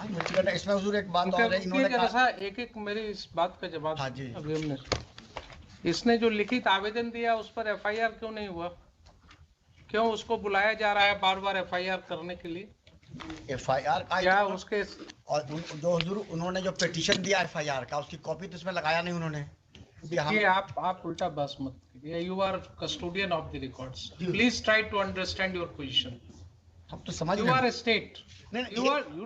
इसमें हुजूर एक बात और है, इन्होंने कहा एक मेरी इस बात का जवाब। हाँ जी। अभी हमने इसने जो लिखित आवेदन दिया उस पर एफआईआर क्यों नहीं हुआ? क्यों उसको बुलाया जा रहा है बार बार एफआईआर करने के लिए? एफआईआर का क्या उसके और जो हुजूर उन्होंने जो पिटीशन दिया एफआईआर का, उसकी कॉपी तो इसमें लगाया नहीं उन्होंने। ये आप उल्टा बस मत कीजिए। You are custodian of the records, please try to understand your position. हम तो समझ रहे हैं। You are a state, you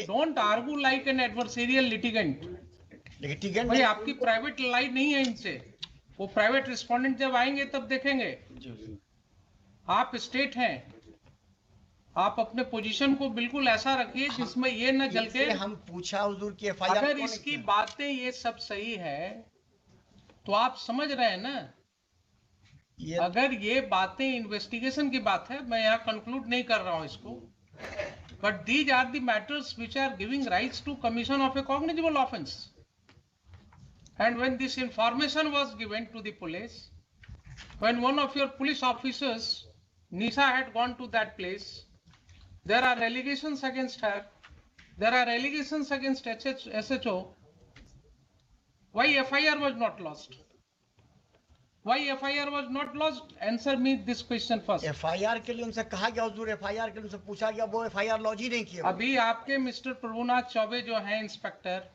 don't argue like an adversarial litigant। भाई आपकी प्राइवेट लाइन नहीं है इनसे, वो प्राइवेट रिस्पोंडेंट जब आएंगे तब देखेंगे। आप स्टेट हैं, आप अपने पोजीशन को बिल्कुल ऐसा रखिए जिसमें ये न जल के। हम पूछा हुजूर की एफआईआर, अगर इसकी बातें ये सब सही है तो आप समझ रहे हैं ना, अगर ये बातें इन्वेस्टिगेशन की बात है, मैं यहाँ कंक्लूड नहीं कर रहा हूँ इसको, but these are the matters which are giving rise to commission of a cognizable offense. And when this information was given to the police, when one of your police officers, Nisha, had gone to that place, there are allegations against her, there are allegations against SHO. Why FIR was not lodged? Why FIR was not lodged? Answer me this question first. FIR के लिए उनसे कहा गया हुजूर, FIR के लिए उनसे पूछा गया, वो FIR लॉन्च ही नहीं किया। अभी आपके मिस्टर प्रभुनाथ चौबे जो हैं इंस्पेक्टर,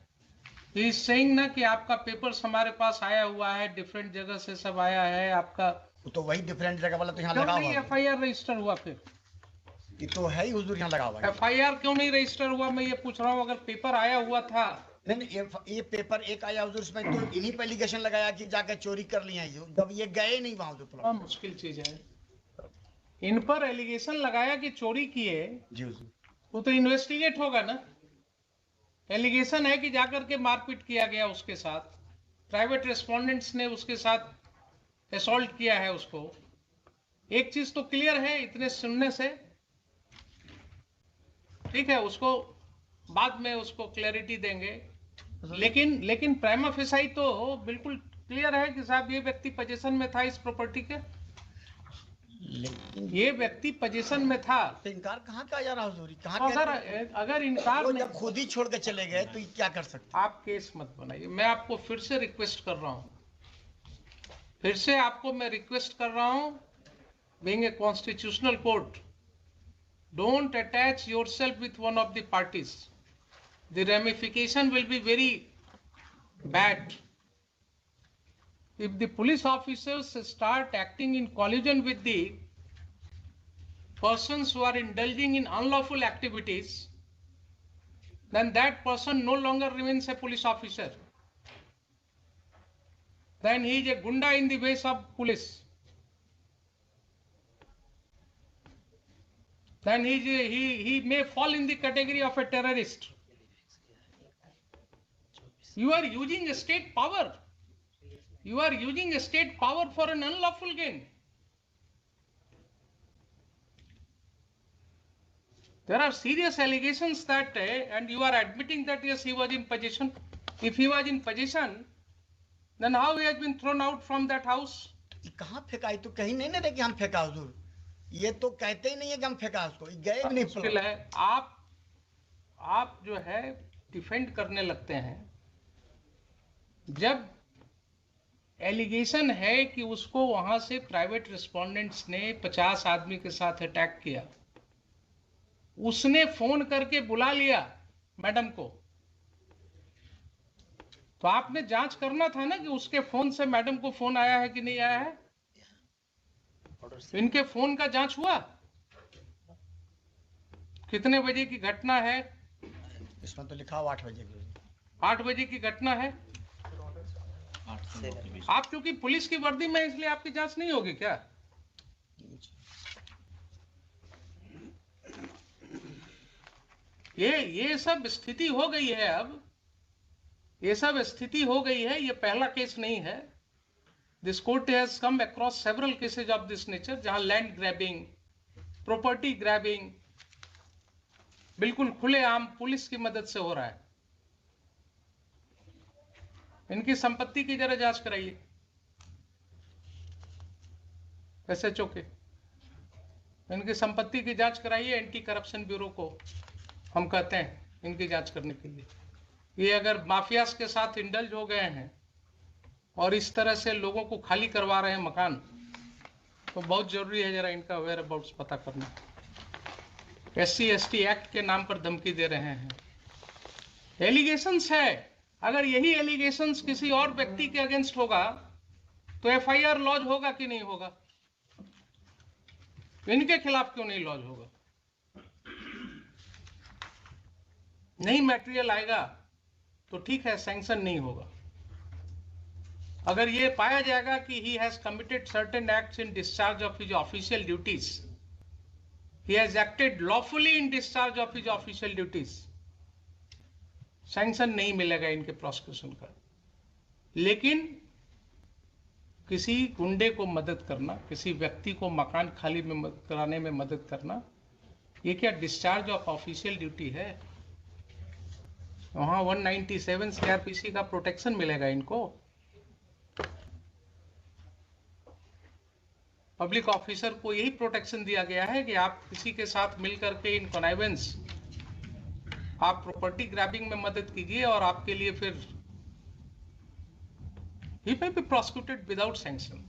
ही इज सेइंग ना कि आपका पेपर्स हमारे पास आया हुआ है, डिफरेंट जगह से सब आया है आपका। तो वही डिफरेंट जगह वाला तो यहाँ लगा हुआ है। FIR रजिस्टर हुआ फिर? ये तो है ही हुजूर, यहाँ लगा हुआ है। FIR क्यों नहीं रजिस्टर हुआ, मैं ये पूछ रहा हूँ। अगर पेपर आया हुआ था, नहीं, ये पेपर एक आया हुजूर, इसमें तो इन्हीं पे एलिगेशन लगाया कि जाके चोरी कर लिया है, जब ये गए नहीं वहां। तो मुश्किल चीज है, इन पर एलिगेशन लगाया कि चोरी किए जी हुजूर, वो तो इन्वेस्टिगेट होगा ना। एलिगेशन है कि जाकर के मारपीट किया गया उसके साथ, प्राइवेट रेस्पोंडेंट्स ने उसके साथ असॉल्ट किया है उसको। एक चीज तो क्लियर है इतने सुनने से, ठीक है, उसको बाद में उसको क्लैरिटी देंगे, लेकिन प्राइमा फेसाई तो बिल्कुल क्लियर है कि साहब ये व्यक्ति पोजीशन में था इस प्रॉपर्टी के, ये व्यक्ति पोजीशन में था। तो इनकार कहाँ का जा रहा हुजूर? अगर इनकार जब खुद ही छोड़ के चले गए तो क्या कर सकते? आप केस मत बनाइए। मैं आपको फिर से रिक्वेस्ट कर रहा हूँ, फिर से आपको मैं रिक्वेस्ट कर रहा हूँ, being a constitutional court, don't attach yourself with one of the parties. The ramification will be very bad. If the police officers start acting in collusion with the persons who are indulging in unlawful activities, then that person no longer remains a police officer. Then he is a gunda in the ways of police. Then he may fall in the category of a terrorist. You are using a state power. You are using a state power for an unlawful gain. There are serious allegations that, and you are admitting that yes, he was in possession. If he was in possession, then how he has been thrown out from that house? कहाँ फेंका? तो कहीं नहीं ना कि हम फेंका हुजूर, ये तो कहते ही नहीं है कि हम फेंका उसको, गए भी नहीं। मुश्किल है। आप जो है डिफेंड करने लगते हैं जब एलिगेशन है कि उसको वहां से प्राइवेट रिस्पोंडेंट्स ने 50 आदमी के साथ अटैक किया, उसने फोन करके बुला लिया मैडम को, तो आपने जांच करना था ना कि उसके फोन से मैडम को फोन आया है कि नहीं आया है। इनके फोन का जांच हुआ? कितने बजे की घटना है? इसमें तो लिखा हुआ 8 बजे की। 8 बजे की घटना है। आप क्योंकि पुलिस की वर्दी में, इसलिए आपकी जांच नहीं होगी क्या? ये सब स्थिति हो गई है। अब ये सब स्थिति हो गई है, ये पहला केस नहीं है। This court has come across several cases of this nature, जहां लैंड ग्रैबिंग, प्रॉपर्टी ग्रैबिंग बिल्कुल खुलेआम पुलिस की मदद से हो रहा है। इनकी संपत्ति की जरा जांच कराइए SHO के, इनकी संपत्ति की जांच कराइए। एंटी करप्शन ब्यूरो को हम कहते हैं, इनकी जांच करने के लिए। ये अगर माफियाज के साथ इंडल्ज हो गए हैं और इस तरह से लोगों को खाली करवा रहे हैं मकान, तो बहुत जरूरी है जरा इनका वेयर अबाउट्स पता करना। SC/ST एक्ट के नाम पर धमकी दे रहे हैं। एलिगेशंस है, अगर यही एलिगेशंस किसी और व्यक्ति के अगेंस्ट होगा तो FIR लॉन्च होगा कि नहीं होगा? इनके खिलाफ क्यों नहीं लॉन्च होगा? नहीं मटेरियल आएगा तो ठीक है, सैंक्शन नहीं होगा। अगर ये पाया जाएगा कि he has committed certain acts in discharge of his official duties, he has acted lawfully in discharge of his official duties, sanction नहीं मिलेगा इनके प्रोसिक्यूशन का। लेकिन किसी गुंडे को मदद करना, किसी व्यक्ति को मकान खाली में कराने में मदद करना, ये क्या डिस्चार्ज ऑफ ऑफिशियल ड्यूटी है? वहां 197 CRPC का प्रोटेक्शन मिलेगा इनको। पब्लिक ऑफिसर को यही प्रोटेक्शन दिया गया है कि आप किसी के साथ मिलकर के इन कॉनाइवेंस, आप प्रॉपर्टी ग्रैबिंग में मदद कीजिए और आपके लिए फिर he may be prosecuted without sanction.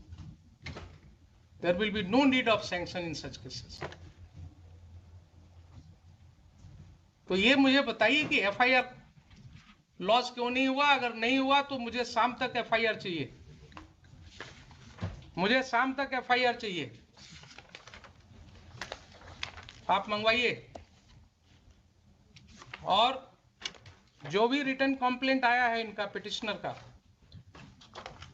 There will be no need of sanction in such cases. तो ये मुझे बताइए कि FIR लॉस क्यों नहीं हुआ? अगर नहीं हुआ तो मुझे शाम तक FIR चाहिए, मुझे शाम तक FIR चाहिए। आप मंगवाइए। और जो भी रिटर्न कंप्लेंट आया है इनका पिटिशनर का,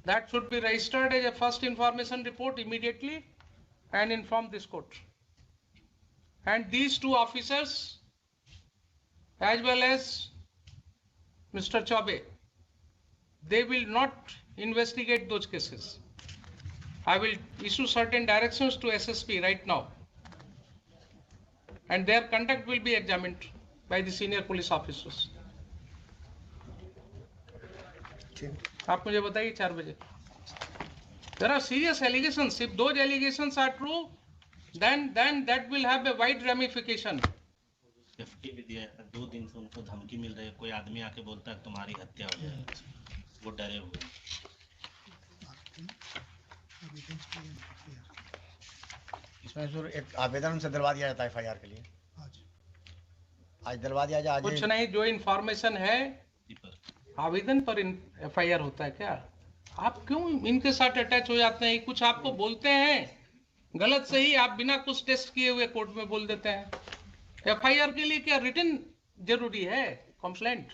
that should be registered as a first information report immediately and inform this court. And these two officers as well as Mr. Chaube, they will not investigate those cases. I will issue certain directions to SSP right now, and their conduct will be examined by the senior police officers. आप मुझे बताइए 4 बजे। There are serious allegations. If those allegations are true, then that will have a wide ramification. Safety भी दिया है, 2 दिन से उनको धमकी मिल रही है। कोई आदमी आके बोलता है तुम्हारी हत्या हो जाएगी, वो डरे हुए। इसमें जरूर एक आवेदन उनसे दिलवा दिया जाता है FIR के लिए। आज दिलवा दिया जाए। कुछ नहीं, जो इंफॉर्मेशन है आवेदन पर FIR होता है क्या? आप क्यों इनके साथ अटैच हो जाते हैं? कुछ आपको बोलते हैं गलत सही, आप बिना कुछ टेस्ट किए हुए कोर्ट में बोल देते हैं। FIR के लिए क्या रिटन जरूरी है? कंप्लेंट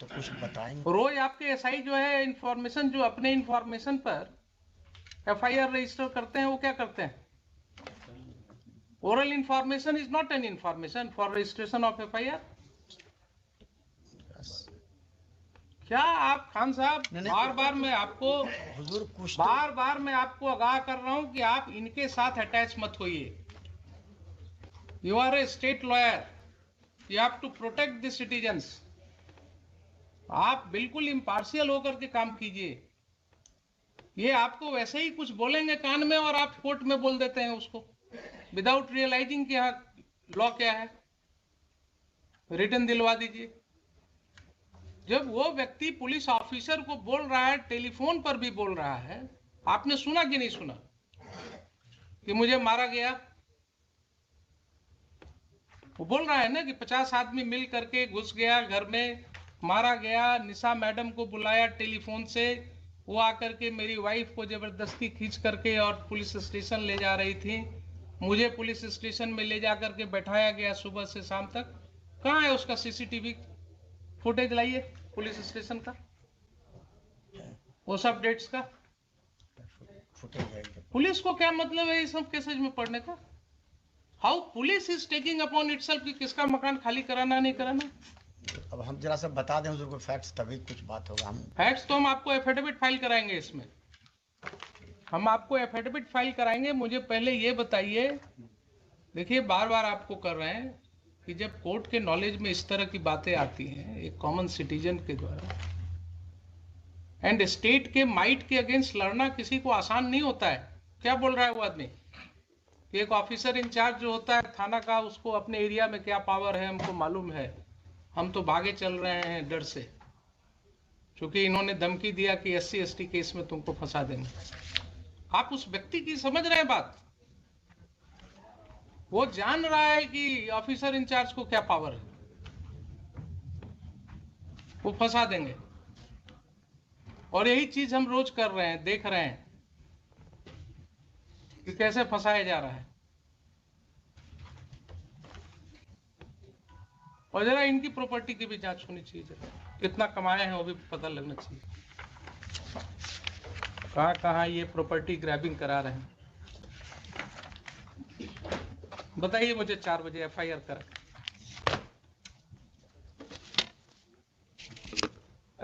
तो कुछ बताएंगे। रोज आपके SI जो है इंफॉर्मेशन, जो अपने इंफॉर्मेशन पर FIR रजिस्टर करते हैं, वो क्या करते हैं? Oral information is not an information for registration of FIR। क्या आप खान साहब, बार बार मैं आपको आगाह कर रहा हूं कि आप इनके साथ अटैच मत होइए। You are a state lawyer, you have to protect the citizens. आप बिल्कुल इम्पार्शियल होकर के काम कीजिए। ये आपको वैसे ही कुछ बोलेंगे कान में और आप कोर्ट में बोल देते हैं उसको, विदाउट रियलाइजिंग कि यहाँ लॉ क्या है। रिटर्न दिलवा दीजिए। जब वो व्यक्ति पुलिस ऑफिसर को बोल रहा है, टेलीफोन पर भी बोल रहा है, आपने सुना कि नहीं सुना कि मुझे मारा गया? वो बोल रहा है ना कि 50 आदमी मिल करके घुस गया घर में, मारा गया। निशा मैडम को बुलाया टेलीफोन से, वो आकर के मेरी वाइफ को जबरदस्ती खींच करके और पुलिस स्टेशन ले जा रही थी। मुझे पुलिस स्टेशन में ले जा करके बैठाया गया सुबह से शाम तक। कहाँ है उसका CCTV फुटेज? लाइए पुलिस स्टेशन का, वो सब डेट्स का। पुलिस को क्या मतलब है इस सब केसेज में पढ़ने का? How police is taking upon itself कि किसका मकान खाली कराना नहीं कराना। अब हम जरा सा बता दें हुजूर को फैक्ट्स, तभी कुछ बात होगा। हम फैक्ट्स तो हम आपको एफिडेविट फाइल कराएंगे। इसमें हम आपको एफिडेविट फाइल कराएंगे। मुझे पहले ये बताइए, देखिए बार बार आपको कर रहे हैं कि जब कोर्ट के नॉलेज में इस तरह की बातें आती हैं एक कॉमन सिटीजन के द्वारा, एंड स्टेट के माइट के अगेंस्ट लड़ना किसी को आसान नहीं होता है। क्या बोल रहा है वो आदमी कि एक ऑफिसर इंचार्ज जो होता है थाना का, उसको अपने एरिया में क्या पावर है हमको मालूम है, हम तो भागे चल रहे हैं डर से, क्योंकि इन्होंने धमकी दिया कि SC/ST केस में तुमको फंसा देंगे। आप उस व्यक्ति की समझ रहे हैं बात? वो जान रहा है कि ऑफिसर इंचार्ज को क्या पावर है, वो फंसा देंगे। और यही चीज हम रोज कर रहे हैं, देख रहे हैं कि कैसे फंसाया जा रहा है। और जरा इनकी प्रॉपर्टी की भी जांच होनी चाहिए, कितना कमाए हैं वो भी पता लगना चाहिए, कहाँ कहाँ ये प्रॉपर्टी ग्रैबिंग करा रहे हैं। बताइए मुझे 4 बजे FIR करा,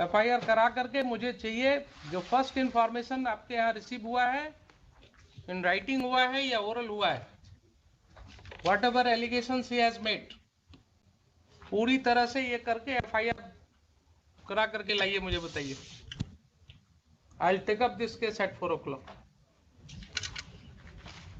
FIR करा करके मुझे चाहिए जो फर्स्ट इंफॉर्मेशन आपके यहाँ रिसीव हुआ है, इन राइटिंग हुआ है या ओरल हुआ है, what ever allegations he has made, पूरी तरह से ये करके FIR करा करके लाइए, मुझे बताइए। I will take up this case at 4 o'clock।